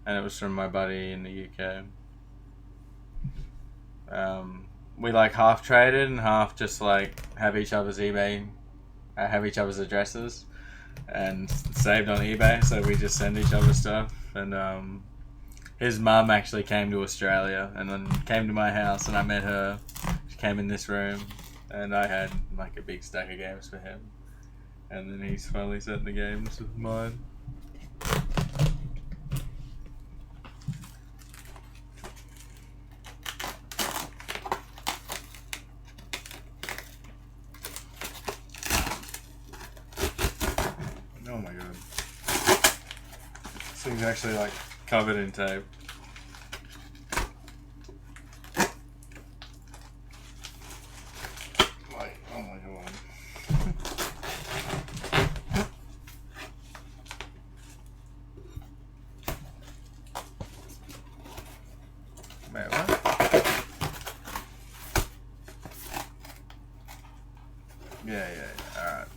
and it was from my buddy in the UK. We like half traded and half just like have each other's have each other's addresses, and saved on eBay. So we just send each other stuff. And his mum actually came to Australia and then came to my house, and I met her. She came in this room, and I had like a big stack of games for him. And then he's finally sent the games with mine. Oh my god. This thing's actually like covered in tape. Like, oh my god. Wait, what? Yeah, alright.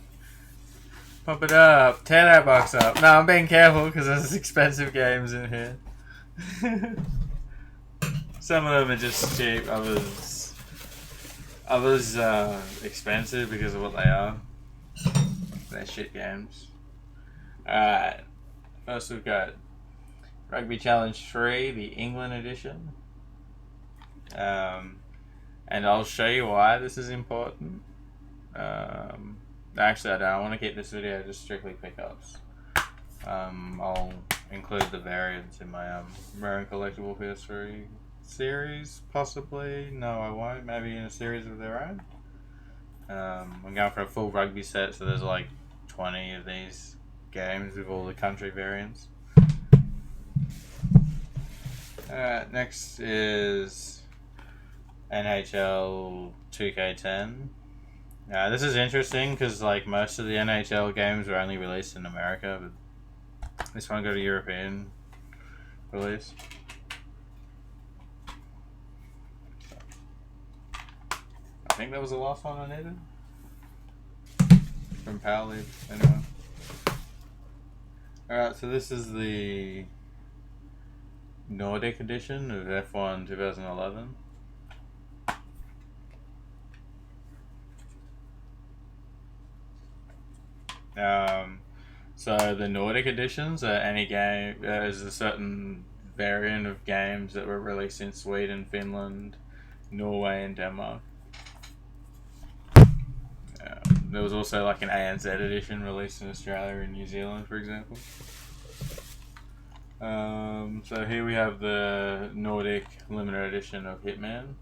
Pump it up. Tear that box up. No, I'm being careful because there's expensive games in here. Some of them are just cheap. Others expensive because of what they are. They're shit games. Alright. First we've got Rugby Challenge 3, the England edition. And I'll show you why this is important. Actually, I don't. I want to keep this video just strictly pickups. I'll include the variants in my Rare and Collectible PS3 series, possibly. No, I won't. Maybe in a series of their own. I'm going for a full rugby set, so there's like 20 of these games with all the country variants. Next is NHL 2K10. This is interesting because like most of the NHL games were only released in America, but this one got a European release. I think that was the last one I needed from Power League. Anyway, alright, so this is the Nordic edition of F1 2011. So the Nordic editions are any game. There's a certain variant of games that were released in Sweden, Finland, Norway, and Denmark. There was also like an ANZ edition released in Australia and New Zealand, for example. So here we have the Nordic limited edition of Hitman.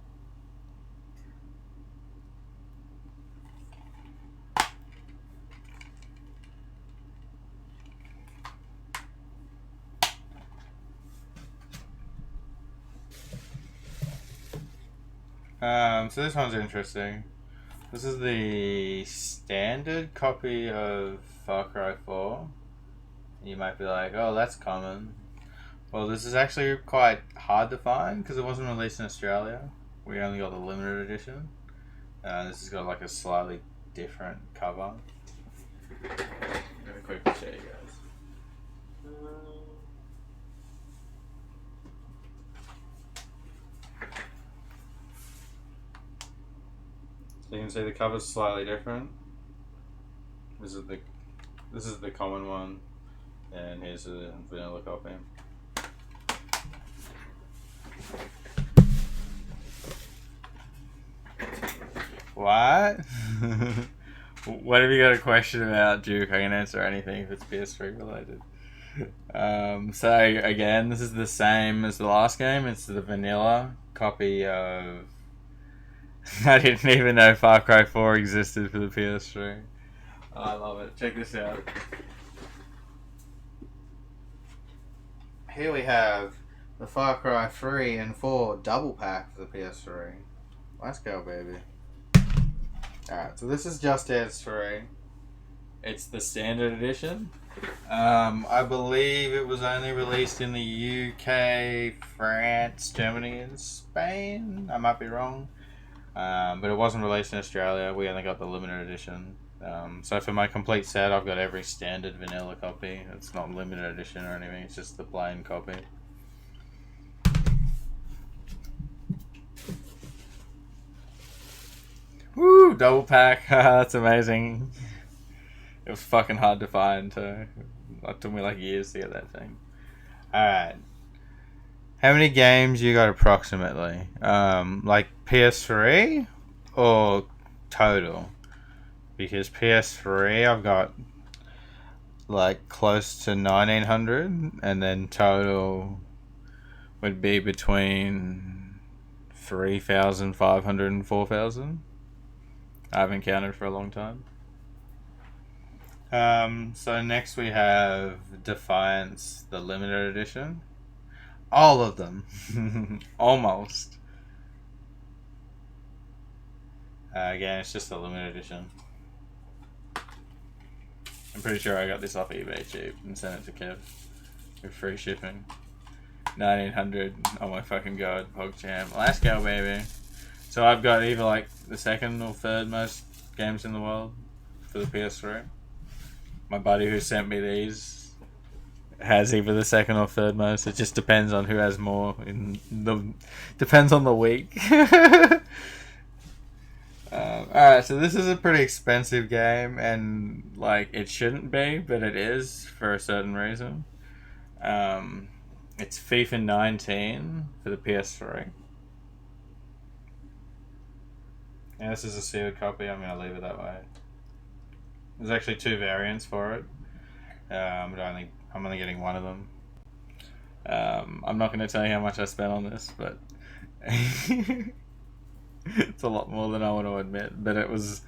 So this one's interesting. This is the standard copy of Far Cry 4. You might be like, oh, that's common. Well, this is actually quite hard to find because it wasn't released in Australia. We only got the limited edition. This has got like a slightly different cover. I'm gonna quickly show you guys. So you can see the cover's slightly different. This is the common one, and here's the vanilla copy. What? What have you got a question about, Duke? I can answer anything if it's PS3 related. So again, this is the same as the last game. It's the vanilla copy of. I didn't even know Far Cry 4 existed for the PS3. Oh, I love it. Check this out. Here we have the Far Cry 3 and 4 double pack for the PS3. Let's go, baby. Alright, so this is Just Dance 3. It's the standard edition. I believe it was only released in the UK, France, Germany, and Spain. I might be wrong. But it wasn't released in Australia. We only got the limited edition. So for my complete set, I've got every standard vanilla copy. It's not limited edition or anything. It's just the plain copy. double pack. That's amazing. It was fucking hard to find too. It took me like years to get that thing. Alright. How many games you got approximately? Like PS3 or total? Because PS3 I've got like close to 1900, and then total would be between 3,500 and 4,000. I haven't counted for a long time. So next we have Defiance, the limited edition. All of them. Almost. Again, it's just a limited edition. I'm pretty sure I got this off eBay cheap and sent it to Kev with free shipping. 1900. Oh my fucking god, PogChamp. Let's go, baby. So I've got either like the second or third most games in the world for the PS3. My buddy who sent me these has either the second or third most. It just depends on who has more. Depends on the week. Alright, so this is a pretty expensive game, and like it shouldn't be, but it is for a certain reason. It's FIFA 19 for the PS3. And this is a sealed copy. I'm going to leave it that way. There's actually two variants for it. I'm only getting one of them. I'm not going to tell you how much I spent on this, but it's a lot more than I want to admit. But it was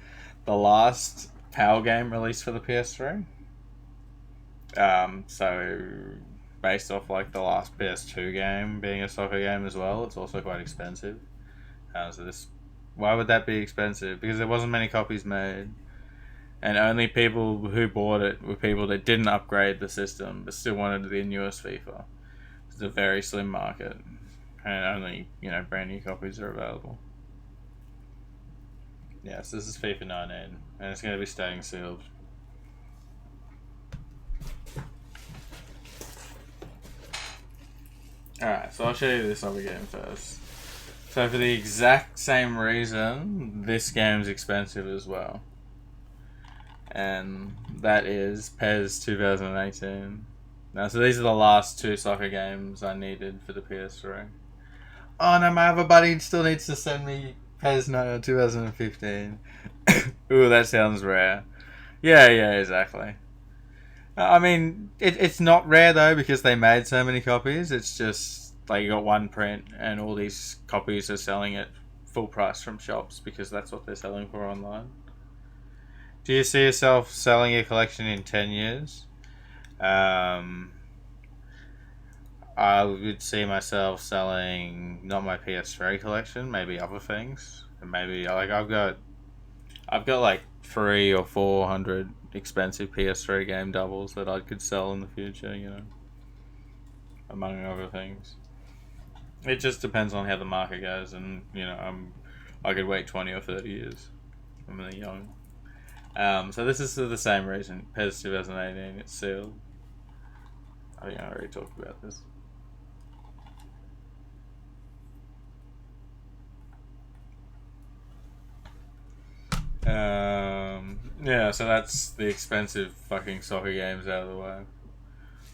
the last PAL game released for the PS3. So based off like the last PS2 game being a soccer game as well, it's also quite expensive. Why would that be expensive? Because there wasn't many copies made, and only people who bought it were people that didn't upgrade the system but still wanted the newest FIFA. It's a very slim market, and only brand new copies are available. Yes, this is FIFA 19, and it's going to be staying sealed. Alright, so I'll show you this other game first. So for the exact same reason, this game's expensive as well. And that is PES 2018. Now, so these are the last two soccer games I needed for the PS3. Oh no, my other buddy still needs to send me PES 2015. Ooh, that sounds rare. Yeah, exactly. I mean, it's not rare though because they made so many copies. It's just like you got one print and all these copies are selling at full price from shops because that's what they're selling for online. Do you see yourself selling your collection in 10 years? I would see myself selling not my PS3 collection, maybe other things. And maybe like I've got like 300 or 400 expensive PS3 game doubles that I could sell in the future, among other things. It just depends on how the market goes, and I could wait 20 or 30 years. I'm really young. So this is for the same reason. PES 2018, it's sealed. I think I already talked about this. Yeah, so that's the expensive fucking soccer games out of the way.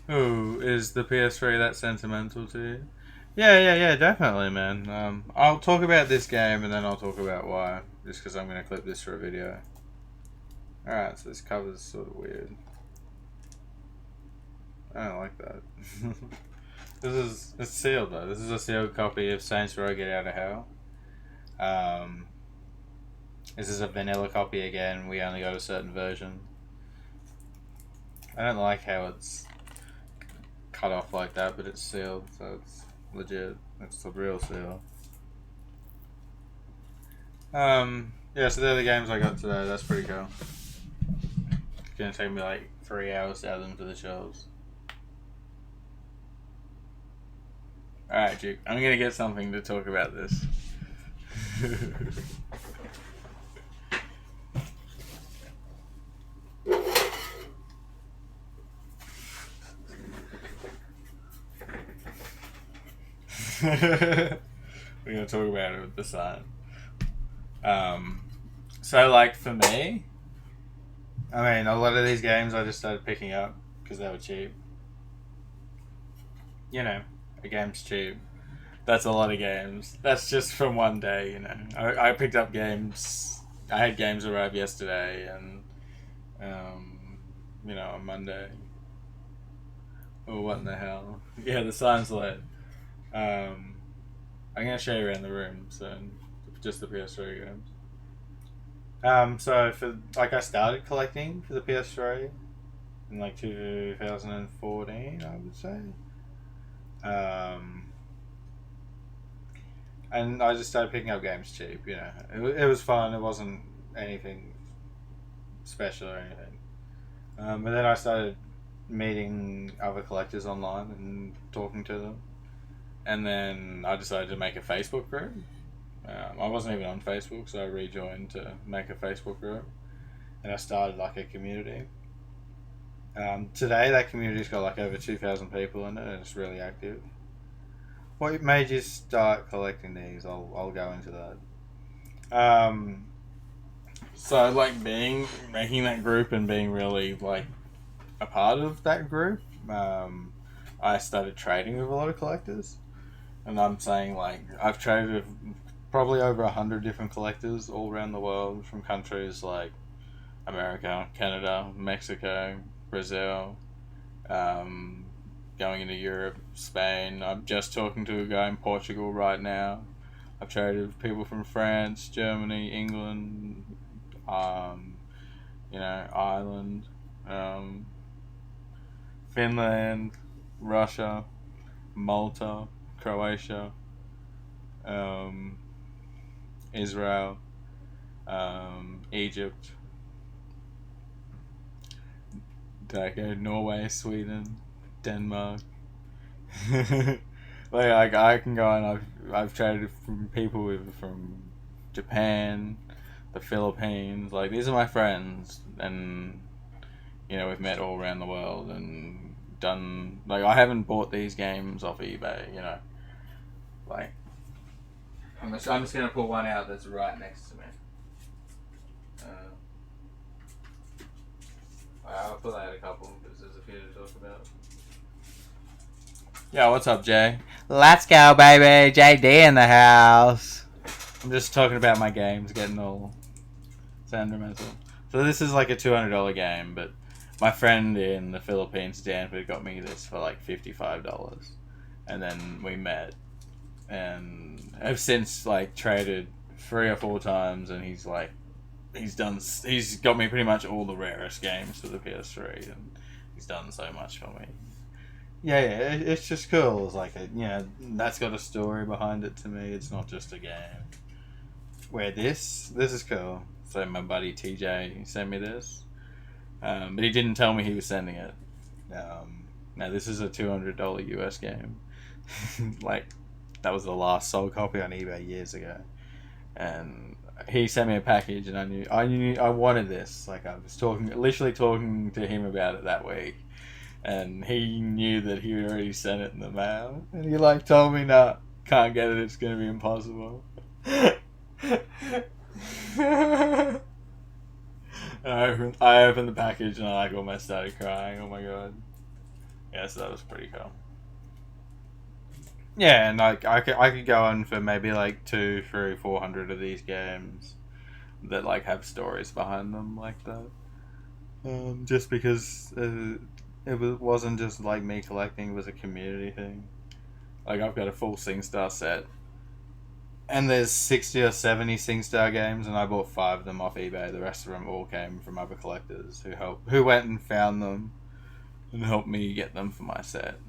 Ooh, is the PS3 that sentimental to you? Yeah, definitely, man. I'll talk about this game and then I'll talk about why, just because I'm going to clip this for a video. Alright, so this cover's sort of weird. I don't like that. It's sealed though. This is a sealed copy of Saints Row Get Out of Hell. This is a vanilla copy again. We only got a certain version. I don't like how it's cut off like that, but it's sealed, so it's legit. It's the real seal. Yeah, so they're the games I got today. That's pretty cool. It's gonna take me like 3 hours to add them to the shelves. Alright, Duke. I'm gonna get something to talk about this. We're gonna talk about it with the sign. So, like, for me, I mean, a lot of these games I just started picking up because they were cheap. You know, a game's cheap. That's a lot of games. That's just from one day, you know. I picked up games. I had games arrive yesterday and, on Monday. Oh, what in the hell? Yeah, the sign's lit. I'm going to show you around the room soon. Just the PS3 games. So I started collecting for the PS3 in like 2014, I would say. And I just started picking up games cheap. You know, it was fun. It wasn't anything special or anything. But then I started meeting other collectors online and talking to them, and then I decided to make a Facebook group. I wasn't even on Facebook, so I rejoined to make a Facebook group, and I started like a community. Today, that community's got like over 2,000 people in it, and it's really active. What made you start collecting these? I'll go into that. So like making that group and being really like a part of that group, I started trading with a lot of collectors, and I'm saying like I've traded with probably over 100 different collectors all around the world from countries like America, Canada, Mexico, Brazil, going into Europe, Spain. I'm just talking to a guy in Portugal right now. I've traded with people from France, Germany, England, Ireland, Finland, Russia, Malta, Croatia, Israel, Egypt, Norway, Sweden, Denmark. like I can go and I've traded from people from Japan, the Philippines. Like these are my friends, and we've met all around the world and done. Like I haven't bought these games off eBay. Like I'm just gonna pull one out that's right next to me. I'll pull out a couple because there's a few to talk about. Yo, what's up, Jay? Let's go, baby. JD in the house. I'm just talking about my games, getting all sentimental. So this is like a $200 game, but my friend in the Philippines, Stanford, got me this for like $55, and then we met, and I've since like traded 3 or 4 times, and he's got me pretty much all the rarest games for the PS3, and he's done so much for me. Yeah, it's just cool. It's like that's got a story behind it to me. It's not just a game. Where this is cool. So my buddy TJ sent me this, but he didn't tell me he was sending it. Now this is a $200 US game. Like that was the last sold copy on eBay years ago, and he sent me a package, and I knew I wanted this. Like I was literally talking to him about it that week, and he knew that he had already sent it in the mail, and he like told me, "No, can't get it. It's gonna be impossible." And I opened the package and I like almost started crying. Oh my god! Yeah, so that was pretty cool. Yeah, and like I could go on for maybe like 2, 3, 400 of these games that like have stories behind them like that. Just because wasn't just like me collecting; it was a community thing. Like I've got a full SingStar set, and there's 60 or 70 SingStar games, and I bought 5 of them off eBay. The rest of them all came from other collectors who went and found them and helped me get them for my set.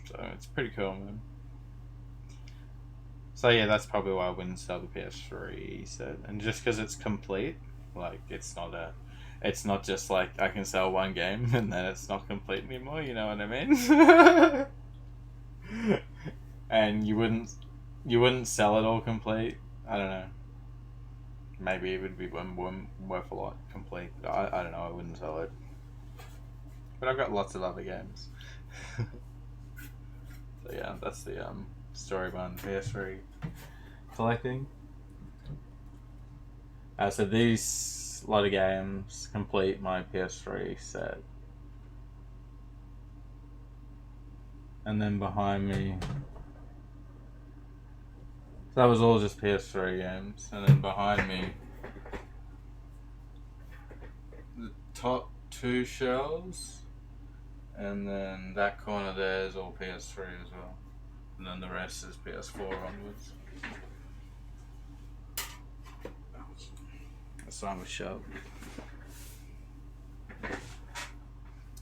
So it's pretty cool, man. So yeah, that's probably why I wouldn't sell the PS3 set, and just because it's complete, like it's not just like I can sell one game and then it's not complete anymore. You know what I mean? And you wouldn't sell it all complete. I don't know. Maybe it would be worth a lot complete. But I don't know. I wouldn't sell it. But I've got lots of other games. So yeah, that's the story behind PS3 collecting. So these lot of games complete my PS3 set. And then behind me, so that was all just PS3 games. And then behind me, the top two shelves, and then that corner there is all PS3 as well. And then the rest is PS4 onwards. That's why I'm a shop.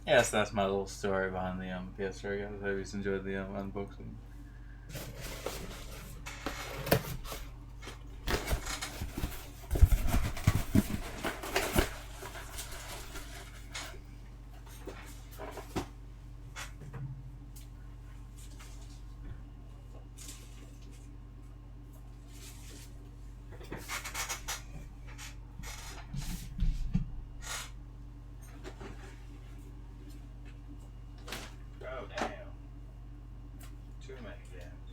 Yes, that's my little story behind the PS3, guys. I hope you enjoyed the unboxing. Oh, damn. Too many games.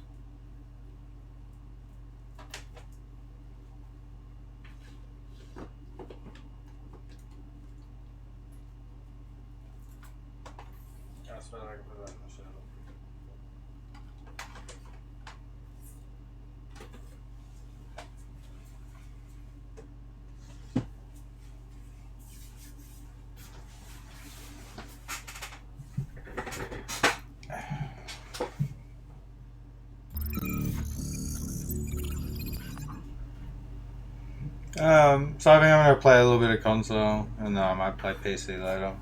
I suppose I can put that in the shelf. So I think I'm gonna play a little bit of console, and then I might play PC later.